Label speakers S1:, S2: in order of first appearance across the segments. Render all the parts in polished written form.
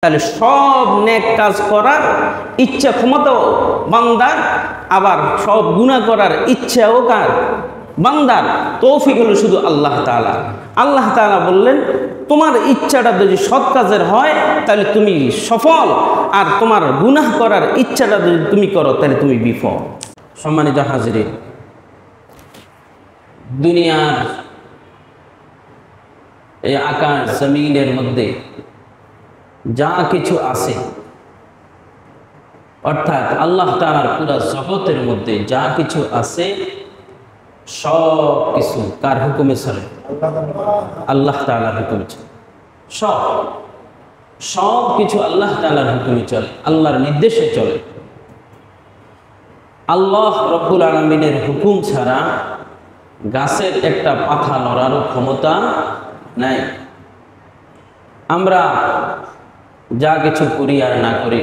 S1: তাহলে সব নেক কাজ করার ইচ্ছা ক্ষমতাও বান্দার, আবার সব গুনাহ করার ইচ্ছাও কার? বান্দার। তৌফিক হলো শুধু আল্লাহ তাআলা। আল্লাহ তাআলা বললেন তোমার ইচ্ছাটা যদি সৎ কাজের হয় তাহলে তুমি সফল, আর তোমার গুনাহ করার ইচ্ছাটা যদি তুমি করো তাহলে তুমি বিফল। সম্মানিত হাজিরিন, দুনিয়ার এই আকাশ জমিনের মধ্যে যা কিছু আছে, অর্থাৎ আল্লাহ তাআলার পুরা জগতের মধ্যে যা কিছু আছে সব কিছু কার হুকুমে চলে? আল্লাহ তাআলার হুকুমে চলে। সব কিছু আল্লাহ তাআলার হুকুমে চলে, আল্লাহর নির্দেশে চলে। আল্লাহ রব্বুল আলামিনের হুকুম ছাড়া গাছের একটা পাতা নড়ারও ক্ষমতা নাই। আমরা যা কিছু করি আর না করি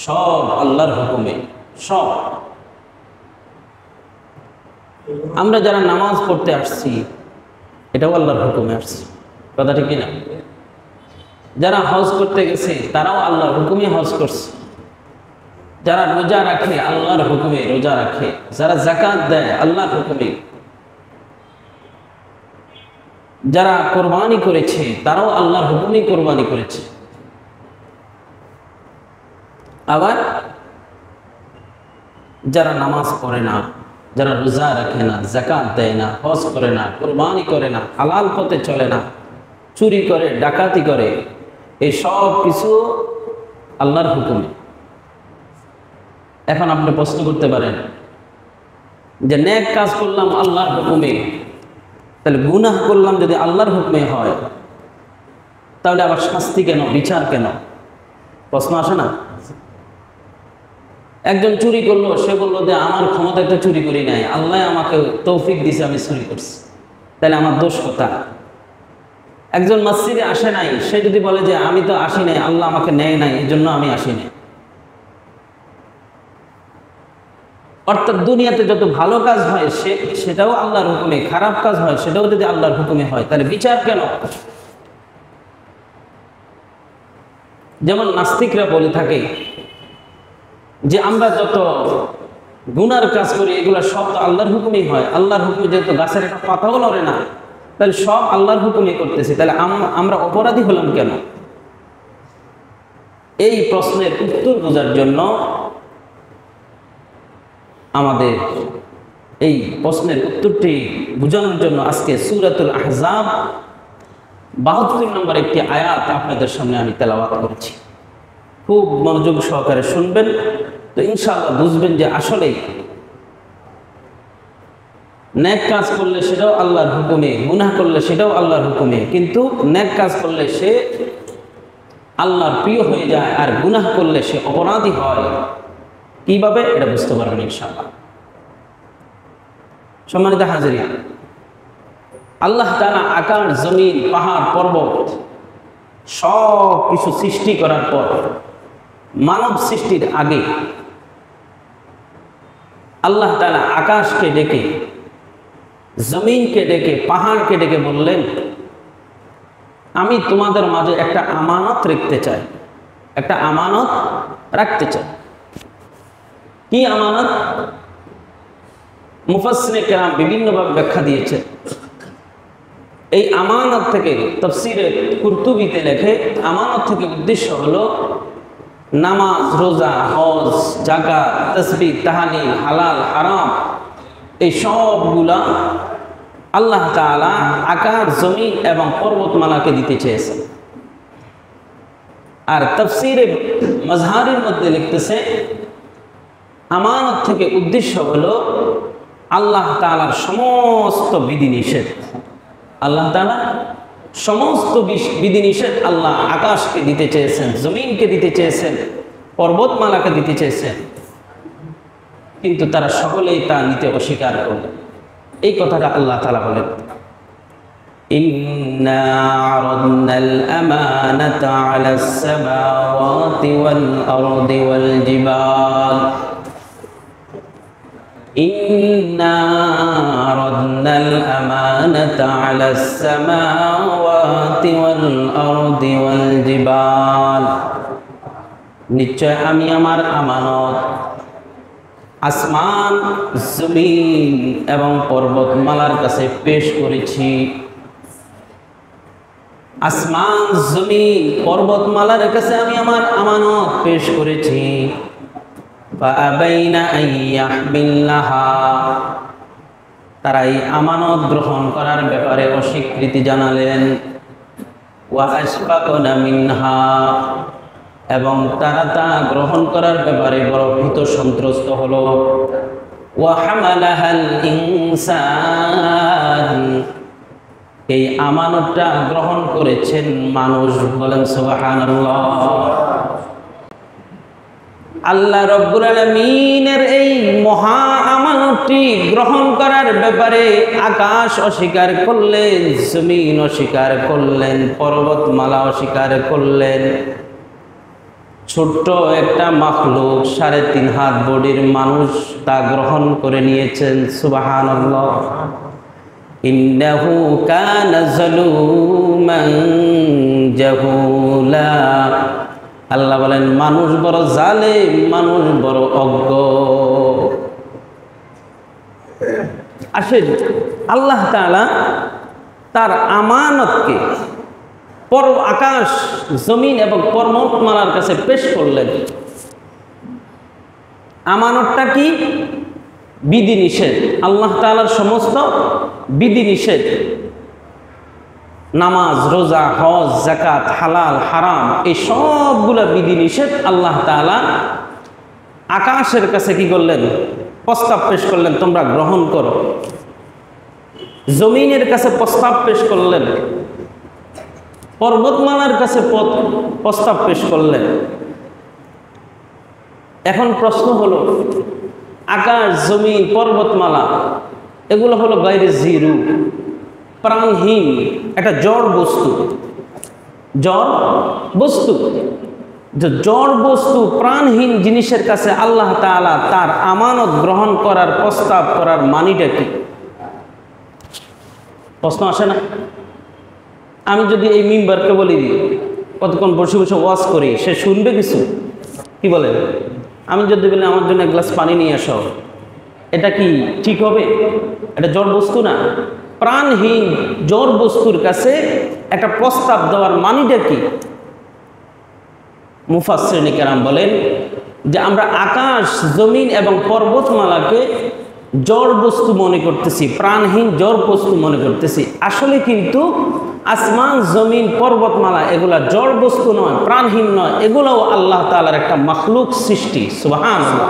S1: সব আল্লাহর হুকুমে। সব আমরা যারা নামাজ পড়তে আসছি এটাও আল্লাহর হুকুমে আসছি, কথা ঠিক কিনা? যারা হজ করতে গেছে তারাও আল্লাহর হুকুমে হজ করছে। যারা রোজা রাখে আল্লাহর হুকুমে রোজা রাখে, যারা যাকাত দেয় আল্লাহর হুকুমে, যারা কোরবানি করেছে তারাও আল্লাহর হুকুমে কোরবানি করেছে। আবার যারা নামাজ পড়ে না, যারা রোজা রাখে না, যাকাত দেয় না, হজ করে না, কোরবানি করে না, হালাল পথে চলে না, চুরি করে, ডাকাতি করে, এই সব কিছু আল্লাহর হুকুমে। এখন আপনি প্রশ্ন করতে পারেন যে নেক কাজ করলাম আল্লাহর হুকুমে, তাহলে গুনাহ করলাম যদি আল্লাহর হুকুমে হয় তাহলে আবার শাস্তি কেন, বিচার কেন? প্রশ্ন আসে না? একজন চুরি করলো, সে বললো যে আমার ক্ষমতায় তো চুরি করি নাই, আল্লাহ আমাকে তৌফিক দিছে, আমি চুরি করছি, তাহলে আমার দোষ কোথায়? একজন মসজিদে আসে নাই, সে যদি বলে যে আমি তো আসি নাই, আল্লাহ আমাকে নেয় নাই, এই জন্য আমি আসি নাই। অর্থাৎ দুনিয়াতে যত ভালো কাজ হয় সেটাও আল্লাহর হুকুমে, খারাপ কাজ হয় সেটাও যদি আল্লাহর হুকুমে হয় তাহলে বিচার কেন? যেমন নাস্তিকরা বলে থাকে যে আমরা যত গুনার কাজ করি এগুলো সব তো আল্লাহর হুকুমেই হয়, আল্লাহর হুকুমে যেহেতু গাছের একটা পাতাও নড়ে না, তাহলে সব আল্লাহর হুকুমে করতেছি, তাহলে আমরা অপরাধী হলাম কেন? এই প্রশ্নের উত্তর বোঝার জন্য, আমাদের এই প্রশ্নের উত্তরটি বোঝানোর জন্য আজকে সূরাতুল আহজাব ৭২ নম্বর একটি আয়াত আপনাদের সামনে আমি তেলাওয়াত করেছি। খুব মনোযোগ সহকারে শুনবেন, তো ইনশাআল্লাহ বুঝবেন যে আসলে নেক কাজ করলে সেটাও আল্লাহর হুকুমে, গুনাহ করলে সেটাও আল্লাহর হুকুমে, কিন্তু নেক কাজ করলে সে আল্লাহর প্রিয় হয়ে যায়, আর গুনাহ করলে সে অপরাধী হয়। কিভাবে এটা বুঝতে পারবেন ইনশাআল্লাহ। সম্মানিত হাজিরিন, আল্লাহ তাআলা আকাশ, জমিন, পাহাড়, পর্বত সব কিছু সৃষ্টি করার পর মানব সৃষ্টির আগে আল্লাহ তাআলা আকাশকে ডেকে, জমিনকে ডেকে, পাহাড়কে ডেকে বললেন আমি তোমাদের মাঝে একটা আমানত রাখতে চাই, একটা আমানত রাখতে চাই। কি আমানত? মুফাসসিরে কেরাম বিভিন্নভাবে ব্যাখ্যা দিয়েছে। এই আমানত থেকে তাফসীরে কুরতুবীতে লেখে, আমানত থেকে উদ্দেশ্য হলো নামাজ, রোজা, হজ, যাকাত, তাসবিহ, তাহলিল, হালাল, হারাম, এই সবগুলা আল্লাহ তাআলা আকাশ, জমিন এবং পর্বতমালাকে দিতে চেয়েছেন। আর তাফসীরে মাজহারের মধ্যে লিখতেছে আমানত থেকে উদ্দেশ্য হলো আল্লাহ তাআলার সমস্ত বিধিনিষেধ। আল্লাহ তাআলা সমস্ত বিধিনিষেধ আল্লাহ আকাশকে দিতে চেয়েছেন, জমিনকে দিতে চেয়েছেন, পর্বতমালাকে দিতে চেয়েছেন, কিন্তু তারা সকলেই তা নিতে অস্বীকার করল। এই কথাটা আল্লাহ তাআলা বলেন, ইন্না আরাদনাল আমানাতা আলাস সামাওয়াতি ওয়াল আরদি ওয়াল জিবাল। ইন্না রাদনাল আমানাতা আলাস সামাওয়াতি ওয়াল আরদি ওয়াল জিবাল, নিশ্চয় আমি আমার আমানত আসমান, জমিন এবং পর্বতমালার কাছে পেশ করেছি। আসমান, জমিন, পর্বতমালার কাছে আমি আমার আমানত পেশ করেছি। ফাআবাইনা আন ইয়াহমিলাহা, তারা এই আমানত গ্রহণ করার ব্যাপারে অস্বীকৃতি জানালেন। ওয়া আশফাকনা মিনহা, এবং তারা তা গ্রহণ করার ব্যাপারে বড় ভীত সন্ত্রস্ত হলো। ওয়া হামালাহাল ইনসান, এই আমানতটা গ্রহণ করেছেন মানুষ। বলেন সুবহানাল্লাহ। আল্লাহ রাব্বুল আলামিনের এই মহা আমানতটি গ্রহণ করার ব্যাপারে আকাশ অস্বীকার করলেন, জমিন অস্বীকার করলেন, পর্বতমালা অস্বীকার করলেন। ছোট্ট একটা মাখলুক 3.5 হাত বডির মানুষ তা গ্রহণ করে নিয়েছেন। সুবহানাল্লাহ। ইন্নাহু কানা যালুমান জাহুলা, আল্লাহ বলেন মানুষ বড় জালেম, মানুষ বড় অজ্ঞ। আসেন, আল্লাহ তাআলা তার আমানতকে আকাশ, জমিন এবং পর্বতমালার কাছে পেশ করলেন। আমানতটা কি? বিধিনিষেধ, আল্লাহ তাআলার সমস্ত বিধিনিষেধ, নামাজ, রোজা, হজ, যাকাত, হালাল, হারাম, এই সবগুলা বিধিনিষেধ আল্লাহ তাআলা আকাশের কাছে কি করলেন? প্রস্তাব পেশ করলেন, তোমরা গ্রহণ করো। জমিনের কাছে প্রস্তাব পেশ করলেন, পর্বতমালার কাছে প্রস্তাব পেশ করলেন। এখন প্রশ্ন হলো, আকাশ, জমিন, পর্বতমালা এগুলো হলো গায়রে জিরু, প্রাণহীন একটা জড় বস্তু। জড় বস্তু, যে জড় বস্তু, প্রাণহীন জিনিসের কাছে আল্লাহ তাআলা তার আমানত গ্রহণ করার প্রস্তাব করার মানিটা কি? প্রশ্ন আসে না? আমি যদি এই মিম্বারকে বলি কতক্ষণ বসে বসে ওয়াজ করি, সে শুনবে কিছু? কি বলেন? আমি যদি বলি আমার জন্য এক গ্লাস পানি নিয়ে আসো, এটা কি ঠিক হবে? এটা জড় বস্তু না? প্রাণহীন জড় বস্তুর কাছে একটা প্রস্তাব দেওয়ার মানিটা কি? মুফাসসিরিন কেরাম বলেন যে আমরা আকাশ, জমিন এবং পর্বতমালাকে জড় বস্তু মনে করতেছি, প্রাণহীন জড় বস্তু মনে করতেছি। আসলে কিন্তু আসমান, জমিন, পর্বতমালা এগুলা জড় বস্তু নয়, প্রাণহীন নয়, এগুলোও আল্লাহ তাআলার একটা মাখলুক সৃষ্টি। সুবহানাল্লাহ।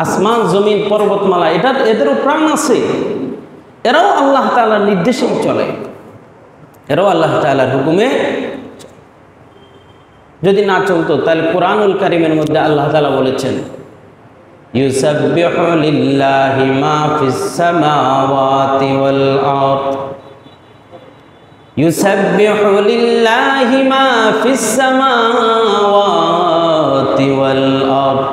S1: আসমান, জমিন, পর্বতমালা এদেরও প্রাণ আছে, এরাও আল্লাহ তাআলার নির্দেশেই চলে, এরাও আল্লাহ তাআলার হুকুমে। যদি না চলতো তাহলে কুরআনুল কারীমের মধ্যে আল্লাহ তাআলা বলেছেন, ইউসাব্বিহু লিল্লাহি মা ফিস সামাওয়াতি ওয়াল আরদ, ইউসাব্বিহু লিল্লাহি মা ফিস সামাওয়াতি ওয়াল আরদ,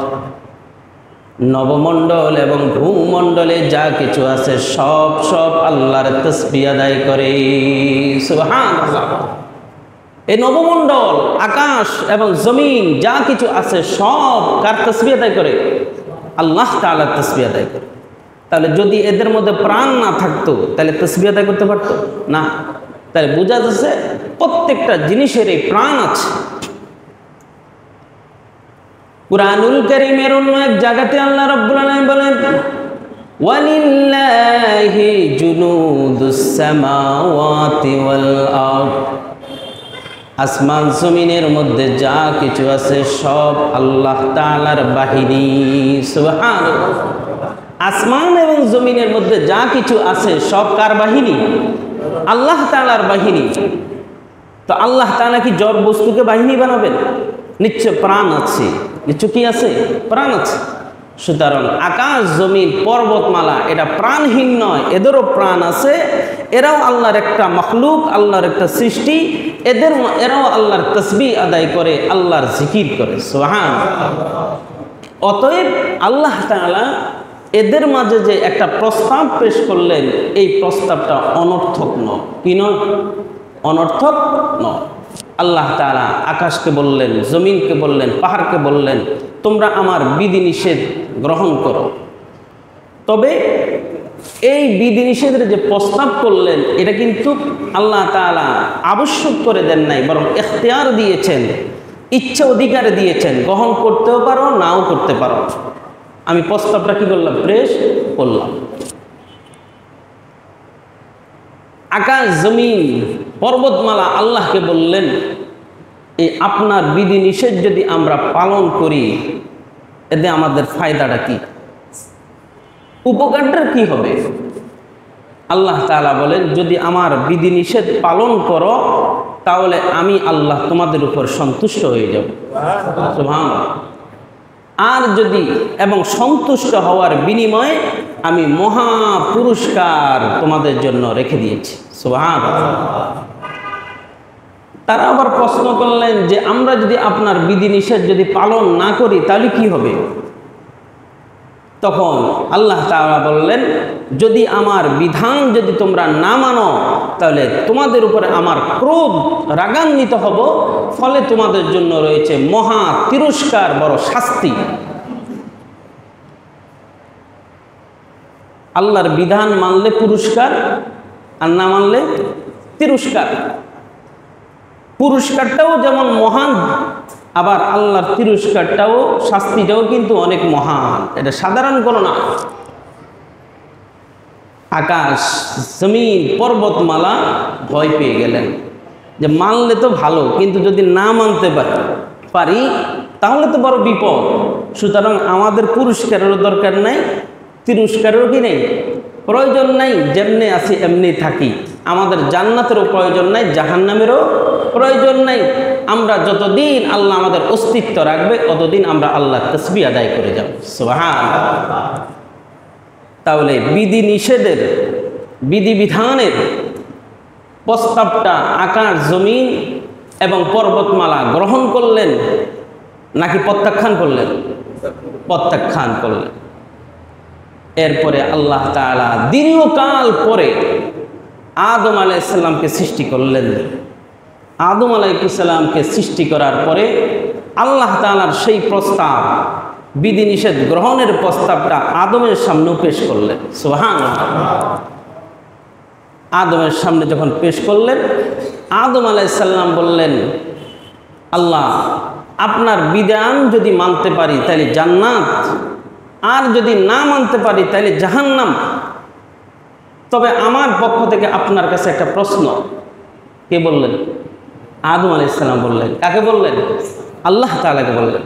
S1: নবমণ্ডল এবং ভূমণ্ডলে যা কিছু আছে সব আল্লাহর তাসবিহ আদায় করে। সুবহানাল্লাহ। এই নবমণ্ডল, আকাশ এবং জমিন যা কিছু আছে সব কার তাসবিহ আদায় করে? আল্লাহ তাআলার তাসবিহ আদায় করে। তাহলে যদি এদের মধ্যে প্রাণ না থাকতো তাহলে তাসবিহ আদায় করতে পারতো না? তাহলে বোঝা যাচ্ছে প্রত্যেকটা জিনিসের এই প্রাণ আছে। কুরআনুল কারীমের অন্য এক জায়গাতে আল্লাহ রাব্বুল আলামিন বলেন, ওয়ালিল্লাহি জুনুদুস সামাওয়াতি ওয়াল আরদ, আসমান জমিনের মধ্যে যা কিছু আছে সব আল্লাহ তাআলার বাহিনী। সুবহানাল্লাহ। আসমান এবং জমিনের মধ্যে যা কিছু আছে সব কার বাহিনী? আল্লাহ তাআলার বাহিনী। তো আল্লাহ তাআলা কি জড় বস্তুকে বাহিনী বানাবেন? নিশ্চয় প্রাণ আছে, নিশ্চয় কি আছে? প্রাণ আছে। সুতরাং আকাশ, জমিন, পর্বতমালা এটা প্রাণহীন নয়, এদেরও প্রাণ আছে, এরাও আল্লাহর একটা মখলুক, আল্লাহর একটা সৃষ্টি, এরাও আল্লাহর তাসবিহ আদায় করে, আল্লাহর জিকির করে। সুবহানাল্লাহ। অতএব আল্লাহ তাআলা এদের মাঝে যে একটা প্রস্তাব পেশ করলেন, এই প্রস্তাবটা অনর্থক নয়। কি নয়? অনর্থক নয়। আল্লাহ তাআলা আকাশকে বললেন, জমিনকে বললেন, পাহাড়কে বললেন, তোমরা আমার বিধিনিষেধ গ্রহণ করো। তবে এই বিধিনিষেধের যে প্রস্তাব করলেন, এটা কিন্তু আল্লাহ তাআলা আবশ্যক করে দেন নাই, বরং ইখতিয়ার দিয়েছেন, ইচ্ছা অধিকার দিয়েছেন। গ্রহণ করতেও পারো, নাও করতে পারো। আমি প্রস্তাবটা কি করলাম? পেশ করলাম। আকাশ, জমিন, পর্বতমালা আল্লাহকে বললেন, এই আপনার বিধিনিষেধ যদি আমরা পালন করি, এতে আমাদের ফায়দাটা কি, উপকারটা কি হবে? আল্লাহ তাআলা বলেন, যদি আমার বিধিনিষেধ পালন করো তাহলে আমি আল্লাহ তোমাদের উপর সন্তুষ্ট হয়ে যাব। সুবহানাল্লাহ। আর যদি এবং সন্তুষ্ট হওয়ার বিনিময়ে আমি মহা পুরস্কার তোমাদের জন্য রেখে দিয়েছি। সুবহানাল্লাহ। তারা আবার প্রশ্ন করলেন যে আমরা যদি আপনার বিধিনিষেধ যদি পালন না করি তাহলে কি হবে? তখন আল্লাহ তাআলা বললেন, যদি আমার বিধান যদি তোমরা না মানো তাহলে তোমাদের উপরে আমার ক্রোধ রাগান্বিত হব, ফলে তোমাদের জন্য রয়েছে মহা তিরস্কার, বড় শাস্তি। আল্লাহর বিধান মানলে পুরস্কার, আর না মানলে তিরস্কার। পুরস্কারটাও যেমন মহান, আবার আল্লাহর তিরস্কারটাও, শাস্তিটাও কিন্তু অনেক মহান। এটা সাধারণ কোনো না। আকাশ, জমিন, পর্বতমালা ভয় পেয়ে গেলেন যে মানলে তো ভালো, কিন্তু যদি না মানতে পারি তাহলে তো বড় বিপদ। সুতরাং আমাদের পুরস্কারেরও দরকার নাই, তিরস্কারেরও কি নেই, প্রয়োজন নাই। যেমনি আছি এমনি থাকি। আমাদের জান্নাতেরও প্রয়োজন নাই, জাহান্নামেরও প্রয়োজন নাই। আমরা যতদিন আল্লাহ আমাদের অস্তিত্ব রাখবে ততদিন আমরা আল্লাহর তাসবিহ আদায় করে যাব। সুবহানাল্লাহ। তাহলে বিধি নিষেধের, বিধিবিধানের প্রস্তাবটা আকাশ, জমিন এবং পর্বতমালা গ্রহণ করলেন নাকি প্রত্যাখ্যান করলেন? প্রত্যাখ্যান করলেন। এরপরে আল্লাহ তাআলা দীর্ঘকাল পরে আদম আলাইহিস সালামকে সৃষ্টি করলেন। আদম আলাইহিস সালামকে সৃষ্টি করার পরে আল্লাহ তাআলার সেই প্রস্তাব, বিধিনিষেধ গ্রহণের প্রস্তাবটা আদমের সামনেও পেশ করলেন। সুবহানাল্লাহ। আদমের সামনে যখন পেশ করলেন, আদম আলাইহিস সালাম বললেন, আল্লাহ, আপনার বিধান যদি মানতে পারি তাহলে জান্নাত, আর যদি না মানতে পারি তাহলে জাহান্নাম। তবে আমার পক্ষ থেকে আপনার কাছে একটা প্রশ্ন। কে বললেন? আদম আলাইহিস সালাম বললেন। কাকে বললেন? আল্লাহ তাআলাকে বললেন।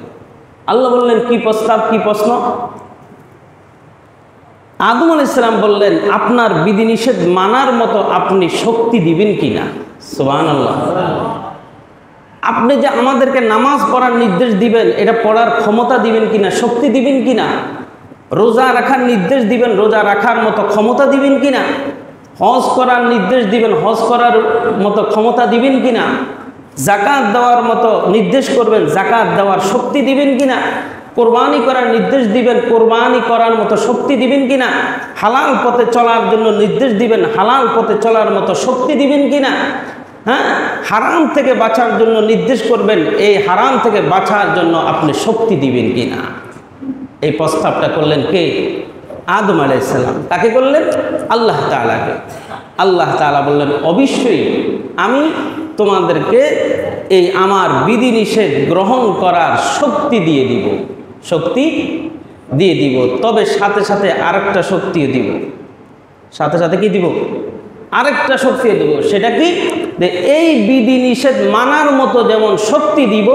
S1: আল্লাহ বললেন, কি প্রস্তাব, কি প্রশ্ন? আদম আলাইহিস সালাম বললেন, আপনার বিধিনিষেধ মানার মতো আপনি শক্তি দিবেন কিনা। সুবহানাল্লাহ। আপনি যে আমাদেরকে নামাজ পড়ার নির্দেশ দিবেন, এটা পড়ার ক্ষমতা দিবেন কিনা, শক্তি দিবেন কিনা? রোজা রাখার নির্দেশ দিবেন, রোজা রাখার মতো ক্ষমতা দিবেন কিনা? হজ করার নির্দেশ দিবেন, হজ করার মতো ক্ষমতা দিবেন কিনা? যাকাত দেওয়ার মতো নির্দেশ করবেন, যাকাত দেওয়ার শক্তি দিবেন কিনা? কোরবানি করার নির্দেশ দিবেন, কোরবানি করার মতো শক্তি দিবেন কিনা? হালাল পথে চলার জন্য নির্দেশ দিবেন, হালাল পথে চলার মতো শক্তি দিবেন কিনা? হ্যাঁ, হারাম থেকে বাঁচার জন্য নির্দেশ করবেন, এই হারাম থেকে বাঁচার জন্য আপনি শক্তি দিবেন কিনা? এই প্রস্তাবটা করলেন কে? আদম আলাইহিস সালাম। কাকে করলেন? আল্লাহ তাআলাকে। আল্লাহ তাআলা বললেন, অবশ্যই আমি তোমাদেরকে এই আমার বিধিনিষেধ গ্রহণ করার শক্তি দিয়ে দিব, শক্তি দিয়ে দিব। তবে সাথে সাথে আরেকটা শক্তিও দিব। সাথে সাথে কি দিব? আরেকটা শক্তি দেব। সেটা কি? যে এই বিধিনিষেধ মানার মতো যেমন শক্তি দিব,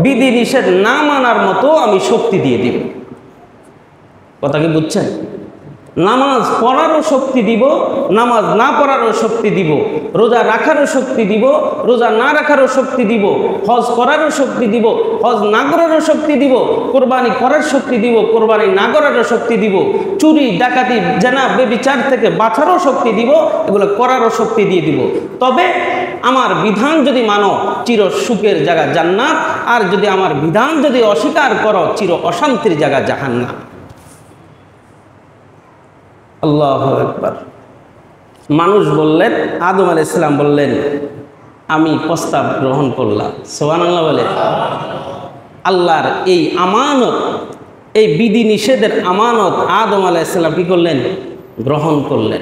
S1: বিধিনিষেধ না মানার মতো আমি শক্তি দিয়ে দিব। কথা কি বুঝছেন? নামাজ পড়ারও শক্তি দিব, নামাজ না পড়ারও শক্তি দিব, রোজা রাখারও শক্তি দিব, রোজা না রাখারও শক্তি দিব, হজ করারও শক্তি দিব, হজ না করারও শক্তি দিব, কোরবানি করার শক্তি দিব, কোরবানি না করারও শক্তি দিব, চুরি ডাকাতি জেনা ব্যভিচার থেকে বাঁচারও শক্তি দিব, এগুলো করারও শক্তি দিয়ে দিব। তবে আমার বিধান যদি মানো চির সুখের জায়গা জান্নাত, আর যদি আমার বিধান যদি অস্বীকার করো চির অশান্তির জায়গা জাহান্নাম। আল্লাহু আকবার। মানুষ বললেন, আদম আলাইহিস সালাম বললেন, আমি প্রস্তাব গ্রহণ করলাম। সুবহানাল্লাহ বলে। আল্লাহর এই আমানত, এই বিধি নিষেধের আমানত আদম আলাইহিস সালাম কি করলেন? গ্রহণ করলেন।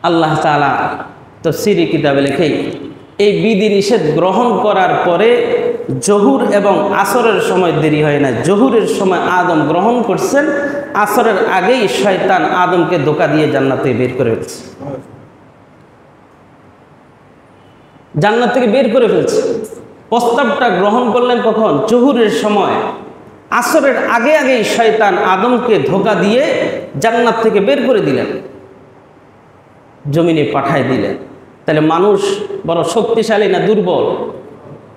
S1: আল্লাহ তাআলা তাফসীরি কিতাবে লেখে, এই বিধি নিষেধ গ্রহণ করার পরে জহুর এবং আসরের সময় দেরি হয় না। জহুরের সময় আদম গ্রহণ করছেন, আসরের আগেই শয়তান আদমকে ধোঁকা দিয়ে জান্নাত থেকে বের করে ফেলছে। জান্নাত থেকে বের করে ফেলছে। প্রস্তাবটা গ্রহণ করলেন কখন? জহুরের সময়। আসরের আগে আগেই শয়তান আদমকে ধোঁকা দিয়ে জান্নাত থেকে বের করে দিলেন, জমিনে পাঠায় দিলেন। তাহলে মানুষ বড় শক্তিশালী না দুর্বল?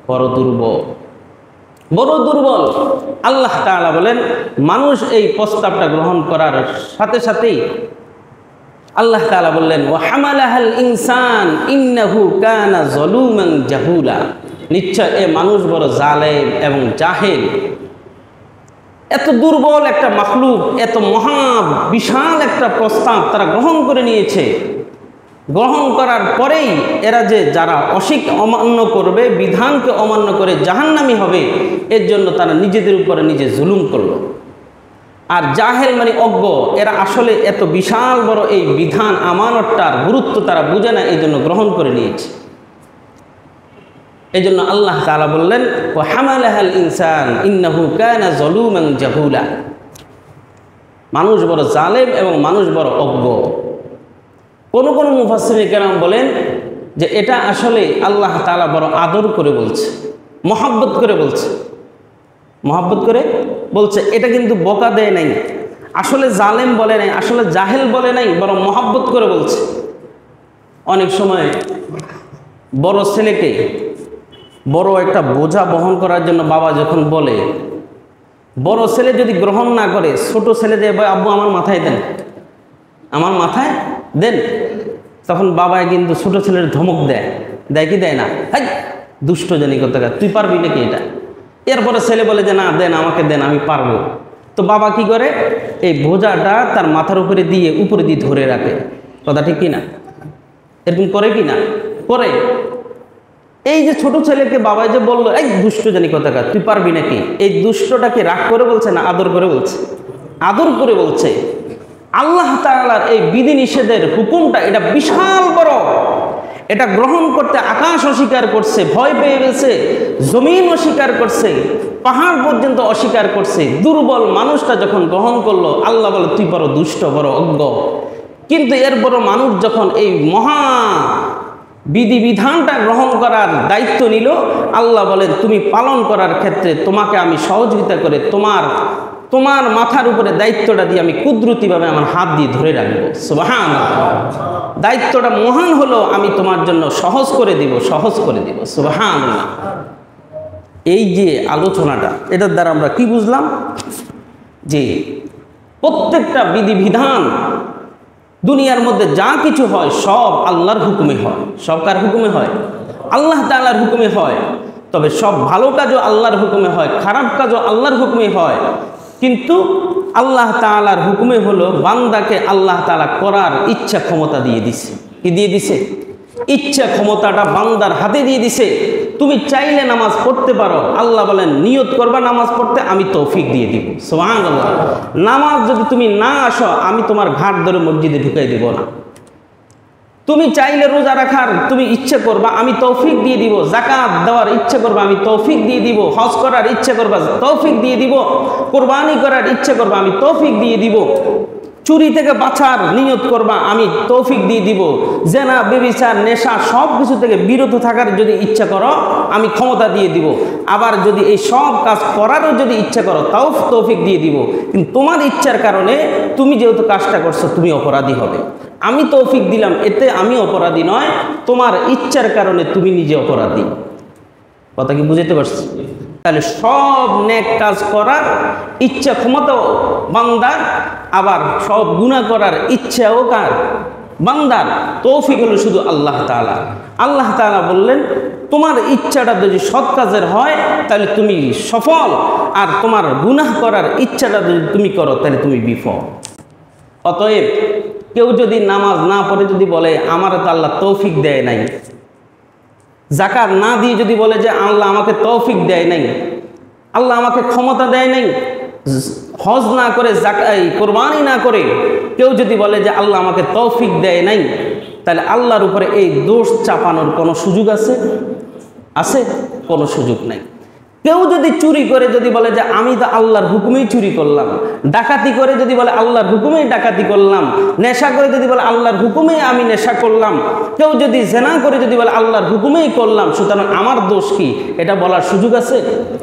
S1: বড় দুর্বল, বড় দুর্বল। আল্লাহ তাআলা বলেন, মানুষ এই প্রস্তাবটা গ্রহণ করার সাথে সাথেই আল্লাহ তাআলা বললেন, ওয়া হামালাহাল ইনসান ইন্নাহু কানা যালুমান জাহুলা। নিশ্চয় এ মানুষ বড় জালেম এবং জাহেল। এত দুর্বল একটা মাখলুক, এত মহা বিশাল একটা প্রস্তাব তারা গ্রহণ করে নিয়েছে। গ্রহণ করার পরেই এরা যে যারা অমান্য করবে, বিধানকে অমান্য করে জাহান্নামী হবে, এর জন্য তারা নিজেদের উপরে নিজে জুলুম করলো। আর জাহেল মানে অজ্ঞ, এরা আসলে এত বিশাল বড় এই বিধান আমানতটার গুরুত্ব তারা বুঝে না, এই জন্য গ্রহণ করে নিয়েছে। এই জন্য আল্লাহ তাআলা বললেন, ওয়া হামালাহাল ইনসান ইন্নাহু কানা যালুমান জাহুলা। মানুষ বড় জালেম এবং মানুষ বড় অজ্ঞ। কোন কোন মুফাসসিরিন কেরাম বলেন যে এটা আসলে আল্লাহ তাআলা বড় আদর করে বলছে, মহব্বত করে বলছে, মহব্বত করে বলছে। এটা কিন্তু বকা দেয় নাই, আসলে জালেম বলে নাই, আসলে জাহেল বলে নাই, বড় মহব্বত করে বলছে। অনেক সময় বড় ছেলেকে বড় একটা বোঝা বহন করার জন্য বাবা যখন বলে, বড় ছেলে যদি গ্রহণ না করে, ছোট ছেলে যে আব্বু আমার মাথায় দেন, আমার মাথায় দেন, তখন বাবাই কিন্তু ছোট ছেলের ধমক দেয়। দেয় কি দেয় না? হাই দুষ্ট জানি কথা, তুই পারবি নাকি এটা? এরপরে ছেলে বলে যে না দেন, আমাকে দেন, আমি পারবো। তো বাবা কি করে? এই বোঝাটা তার মাথার উপরে দিয়ে ধরে রাখে। কথা ঠিক কিনা? এরকম করে কি না? করে। এই যে ছোট ছেলেকে বাবা যে বললো, এই দুষ্ট জানি কথা, তুই পারবি নাকি, এই দুষ্টটাকে রাগ করে বলছে না আদর করে বলছে? আদর করে বলছে। আল্লাহ তাআলার এই বিধি নিষেধের হুকুমটা এটা বিশাল বড়। এটা গ্রহণ করতে আকাশ অস্বীকার করছে, ভয় পেয়ে গেছে, জমিন অস্বীকার করছে, পাহাড় পর্যন্ত অস্বীকার করছে। দুর্বল মানুষটা যখন গ্রহণ করলো, আল্লাহ বলে তুই বড় দুষ্ট, বড় অজ্ঞ। কিন্তু এর বড় মানুষ যখন এই মহা বিধিবিধানটা গ্রহণ করার দায়িত্ব নিল, আল্লাহ বলেন তুমি পালন করার ক্ষেত্রে তোমাকে আমি সহযোগিতা করে তোমার মাথার উপরে দায়িত্বটা দিয়ে আমি কুদরতিভাবে আমার হাত দিয়ে ধরে রাখবো। সুবহানাল্লাহ। দায়িত্বটা মহান হলো, আমি তোমার জন্য সহজ করে দিব, সহজ করে দিব। সুবহানাল্লাহ। এই যে আলোচনাটা, এটার দ্বারা আমরা কি বুঝলাম? যে প্রত্যেকটা বিধিবিধান দুনিয়ার মধ্যে যা কিছু হয় সব আল্লাহর হুকুমে হয়। সব কার হুকুমে হয়? আল্লাহ তাআলার হুকুমে হয়। তবে সব ভালো কাজও আল্লাহর হুকুমে হয়, খারাপ কাজও আল্লাহর হুকুমে হয়। কিন্তু আল্লাহ তাআলার হুকুমে হলো বান্দাকে আল্লাহ তাআলা করার ইচ্ছা ক্ষমতা দিয়ে দিছে। কি দিয়ে দিছে? ইচ্ছা ক্ষমতাটা বান্দার হাতে দিয়ে দিছে। তুমি চাইলে নামাজ পড়তে পারো, আল্লাহ বলেন নিয়ত করবা নামাজ পড়তে, আমি তৌফিক দিয়ে দিব। সুবহানাল্লাহ। নামাজ যদি তুমি না আসো, আমি তোমার ঘাট ধরে মসজিদে ঢুকাই দিব না। তুমি চাইলে রোজা রাখার তুমি ইচ্ছা করবা, আমি তৌফিক দিয়ে দিব। যাকাত দেওয়ার ইচ্ছা করবা, আমি তৌফিক দিয়ে দিব। হজ করার ইচ্ছা করবা, তৌফিক দিয়ে দিব। কুরবানি করার ইচ্ছা করবা, আমি তৌফিক দিয়ে দিব। চুরি থেকে বাঁচার নিয়ত করবা, আমি তৌফিক দিয়ে দিব। জেনা, ব্যভিচার, নেশা সব কিছু থেকে বিরত থাকার যদি ইচ্ছা করো, আমি ক্ষমতা দিয়ে দিব। আবার যদি এই সব কাজ করারও যদি ইচ্ছা করো, তাও তৌফিক দিয়ে দিব। কিন্তু তোমার ইচ্ছার কারণে তুমি যেহেতু কাজটা করছো, তুমি অপরাধী হবে। আমি তৌফিক দিলাম, এতে আমি অপরাধী নয়, তোমার ইচ্ছার কারণে তুমি নিজে অপরাধী। কথা কি বুঝতে পারছি? তাহলে সব নেক কাজ করার ইচ্ছা ক্ষমতাও বান্দার, আবার সব গুনাহ করার ইচ্ছাও কার? বান্দার তৌফিক হলো শুধু আল্লাহ তাআলা। আল্লাহ তাআলা বললেন তোমার ইচ্ছাটা যদি সৎ কাজের হয় তাহলে তুমি সফল, আর তোমার গুনাহ করার ইচ্ছাটা যদি তুমি করো তাহলে তুমি বিফল। অতএব কেউ যদি নামাজ না পড়ে যদি বলে আমার তো আল্লাহ তৌফিক দেয় নাই, যাকাত না দিয়ে যদি বলে যে আল্লাহ আমাকে তৌফিক দেয় নাই, আল্লাহ আমাকে ক্ষমতা দেয় নাই, হজ না করে কোরবানি না করে কেউ যদি বলে যে আল্লাহ আমাকে তৌফিক দেয় নাই, তাহলে আল্লাহর উপরে এই দোষ চাপানোর কোনো সুযোগ আছে? আছে? কোনো সুযোগ নাই। কেউ যদি চুরি করে যদি বলে যে আমি তো আল্লাহর হুকুমেই চুরি করলাম, ডাকাতি করে যদি বলে আল্লাহর হুকুমেই ডাকাতি করলাম, নেশা করে যদি বলে আল্লাহর হুকুমেই আমি নেশা করলাম, কেউ যদি জেনা করে যদি বলে আল্লাহর হুকুমেই করলাম, সুতরাং আমার দোষ কি, এটা বলার সুযোগ আছে?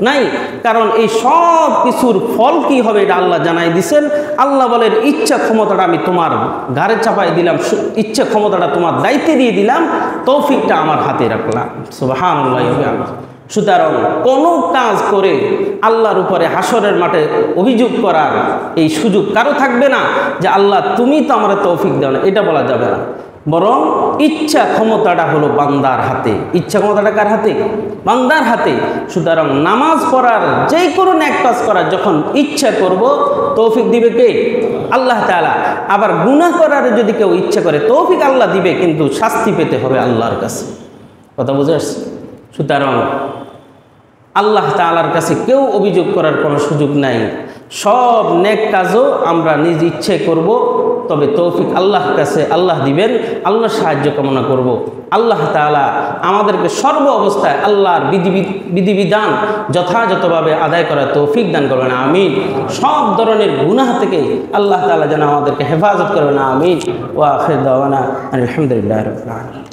S1: নাই। কারণ এই সব কিছুর ফল কি হবে এটা আল্লাহ জানাই দিছেন। আল্লাহ বলেন ইচ্ছা ক্ষমতাটা আমি তোমার ঘাড়ে চাপাই দিলাম, ইচ্ছা ক্ষমতাটা তোমার দায়িত্বে দিয়ে দিলাম, তৌফিকটা আমার হাতে রাখলাম। সুবহানাল্লাহ। সুতরাং কোনো কাজ করে আল্লাহর উপরে হাসরের মাঠে অভিযোগ করার এই সুযোগ কারো থাকবে না যে আল্লাহ তুমি তো আমার তৌফিক দাও না, এটা বলা যাবে না। বরং ইচ্ছা ক্ষমতাটা হলো বান্দার হাতে। ইচ্ছা ক্ষমতাটা কার হাতে? বান্দার হাতে। সুতরাং নামাজ পড়ার যে কোনো নেক কাজ করার যখন ইচ্ছা করব তৌফিক দিবে কে? আল্লাহ তাআলা। আবার গুনাহ করার যদি কেউ ইচ্ছা করে তৌফিক আল্লাহ দিবে, কিন্তু শাস্তি পেতে হবে আল্লাহর কাছে। কথা বুঝে আসছে? সুতরাং আল্লাহ তাআলার কাছে কেউ অভিযোগ করার কোনো সুযোগ নাই। সব নেক কাজও আমরা নিজ ইচ্ছে করব, তবে তৌফিক আল্লাহর কাছে আল্লাহ দিবেন। আল্লাহর সাহায্য কামনা করব। আল্লাহ তাআলা আমাদেরকে সর্ব অবস্থায় আল্লাহর বিধিবিধান যথাযথভাবে আদায় করার তৌফিক দান করবেন, আমিন। সব ধরনের গুনাহ থেকে আল্লাহ তাআলা যেন আমাদেরকে হেফাজত করবেন, আমিন। ওয়া আখির দাওয়ানা আলহামদুলিল্লাহি রাব্বিল আলামিন।